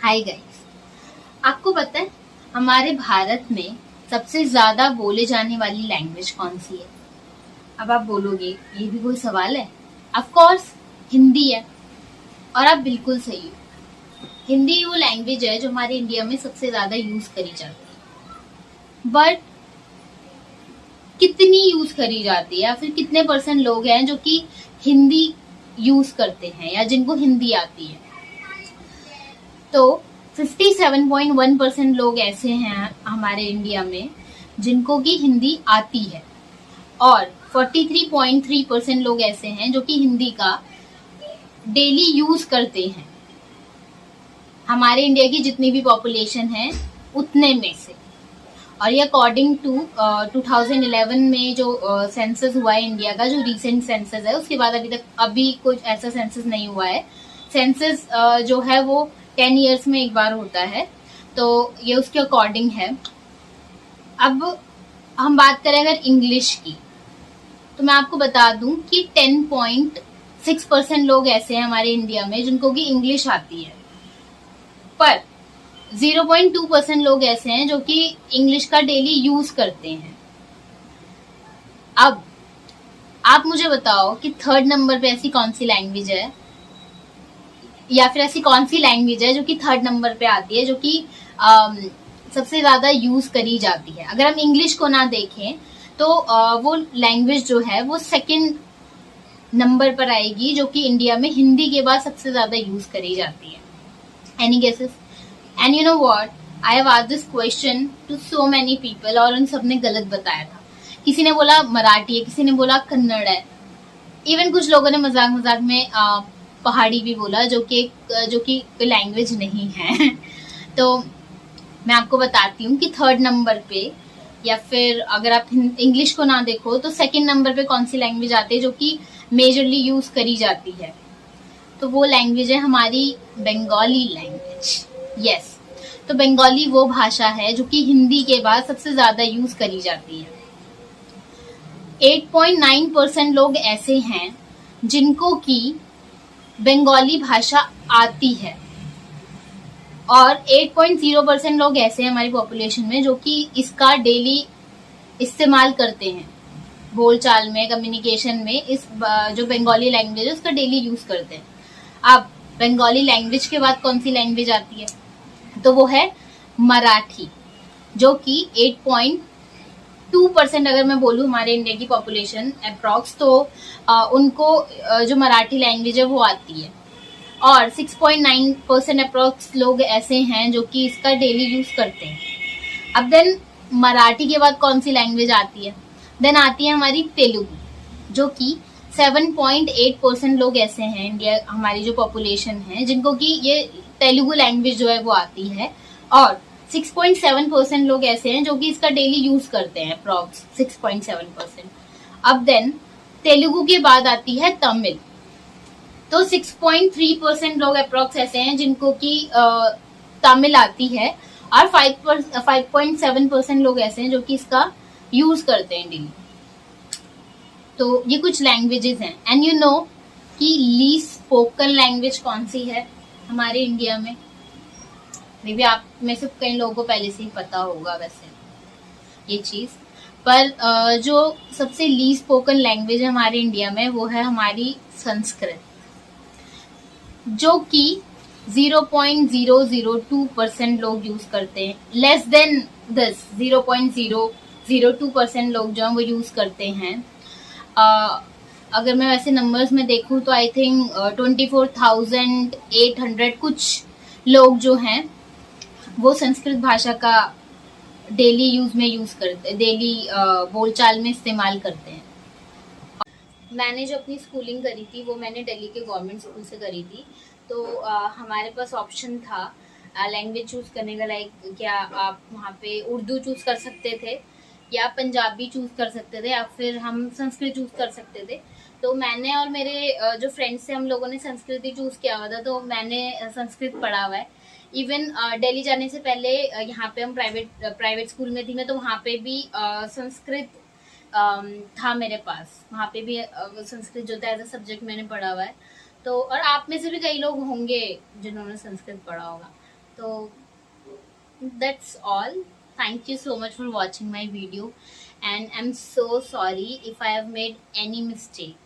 Hi guys. आपको पता है हमारे भारत में सबसे ज्यादा बोले जाने वाली लैंग्वेज कौन सी है? अब आप बोलोगे ये भी कोई सवाल है? ऑफ कोर्स हिंदी है। और आप बिल्कुल सही हो। हिंदी वो लैंग्वेज है जो हमारे इंडिया में सबसे ज्यादा यूज करी जाती है। बट कितनी यूज करी जाती है या फिर कितने परसेंट लोग हैं जो कि हिंदी यूज करते हैं या जिनको हिंदी आती है? तो 57.1% लोग ऐसे हैं हमारे इंडिया में जिनको कि हिंदी आती है और 43.3% लोग ऐसे हैं जो कि हिंदी का डेली यूज करते हैं। हमारे इंडिया की जितनी भी पॉपुलेशन है उतने में से। और ये अकॉर्डिंग टू 2011 में जो सेंसस हुआ है इंडिया का, जो रिसेंट सेंसस है, उसके बाद अभी कुछ ऐसा सेंसस नहीं हुआ है। सेंसस जो है वो 10 इयर्स में एक बार होता है, तो ये उसके अकॉर्डिंग है। अब हम बात करें अगर इंग्लिश की, तो मैं आपको बता दूं कि 10.6% लोग ऐसे हैं हमारे इंडिया में जिनको कि इंग्लिश आती है, पर 0.2% लोग ऐसे हैं जो कि इंग्लिश का डेली यूज करते हैं। अब आप मुझे बताओ कि थर्ड नंबर पे ऐसी कौन सी लैंग्वेज है या फिर ऐसी कौन सी लैंग्वेज है जो कि थर्ड नंबर पे आती है, जो कि सबसे ज्यादा यूज करी जाती है। अगर हम इंग्लिश को ना देखें तो वो लैंग्वेज जो है वो सेकंड नंबर पर आएगी, जो कि इंडिया में हिंदी के बाद सबसे ज्यादा यूज करी जाती है। Any guesses? And you know what, I have asked this question to so many people और उन सबने गलत बताया था। किसी ने बोला मराठी है, किसी ने बोला कन्नड़ है, इवन कुछ लोगों ने मजाक मजाक में पहाड़ी भी बोला, जो कि लैंग्वेज नहीं है। तो मैं आपको बताती हूँ कि थर्ड नंबर पे, या फिर अगर आप इंग्लिश को ना देखो तो सेकंड नंबर पे कौन सी लैंग्वेज आती है जो कि मेजरली यूज करी जाती है। तो वो लैंग्वेज है हमारी बंगाली लैंग्वेज। यस, तो बंगाली वो भाषा है जो कि हिंदी के बाद सबसे ज्यादा यूज करी जाती है। 8.9% लोग ऐसे हैं जिनको कि बंगाली भाषा आती है और 8.0% लोग ऐसे हैं हमारी पॉपुलेशन में जो कि इसका डेली इस्तेमाल करते हैं, बोलचाल में, कम्युनिकेशन में। इस जो बंगाली लैंग्वेज है उसका डेली यूज करते हैं। अब बंगाली लैंग्वेज के बाद कौन सी लैंग्वेज आती है? तो वो है मराठी, जो कि 8.2% अगर मैं बोलूँ हमारे इंडिया की पॉपुलेशन अप्रॉक्स, तो उनको जो मराठी लैंग्वेज है वो आती है। और 6.9% अप्रॉक्स लोग ऐसे हैं जो कि इसका डेली यूज करते हैं। अब देन मराठी के बाद कौन सी लैंग्वेज आती है? देन आती है हमारी तेलुगु, जो कि 7.8% लोग ऐसे हैं इंडिया, हमारी जो पॉपुलेशन है, जिनको कि ये तेलुगु लैंग्वेज जो है वो आती है। और 6.7% लोग ऐसे हैं जो कि इसका डेली यूज करते हैं, अप्रॉक्स 6.7%। अब देन तेलुगु के बाद आती है तमिल, तो 6.3% लोग अप्रॉक्स ऐसे हैं जिनको कि तमिल आती है। और 5.7% लोग ऐसे हैं जो कि इसका यूज करते हैं डेली। तो ये कुछ लैंग्वेजेस हैं। एंड यू नो कि लीस्ट स्पोकन लैंग्वेज कौन सी है हमारे इंडिया में? मे बी आप में से कई लोगों को पहले से ही पता होगा वैसे ये चीज, पर जो सबसे लीस्ट स्पोकन लैंग्वेज है हमारे इंडिया में वो है हमारी संस्कृत, जो कि 0.002% लोग यूज करते हैं। लेस देन दिस 0.002% लोग जो वो यूज करते हैं। अगर मैं वैसे नंबर्स में देखूं तो आई थिंक 24,800 कुछ लोग जो हैं वो संस्कृत भाषा का डेली यूज में यूज करते, डेली बोलचाल में इस्तेमाल करते हैं। मैंने जो अपनी स्कूलिंग करी थी वो मैंने दिल्ली के गवर्नमेंट स्कूल से करी थी। तो हमारे पास ऑप्शन था लैंग्वेज चूज करने का, लाइक क्या आप वहाँ पे उर्दू चूज कर सकते थे या पंजाबी चूज कर सकते थे या फिर हम संस्कृत चूज कर सकते थे। तो मैंने और मेरे जो फ्रेंड्स थे हम लोगों ने संस्कृत ही चूज किया हुआ था, तो मैंने संस्कृत पढ़ा हुआ है। इवन दिल्ली जाने से पहले यहाँ पे हम प्राइवेट स्कूल में थी मैं, तो वहाँ पे भी संस्कृत था मेरे पास। वहाँ पे भी संस्कृत जो था एज अ सब्जेक्ट मैंने पढ़ा हुआ है। तो और आप में से भी कई लोग होंगे जिन्होंने संस्कृत पढ़ा होगा। तो that's all. Thank you so much for watching my video, and I'm so sorry if I have made any mistake.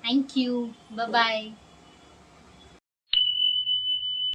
Thank you. Bye bye.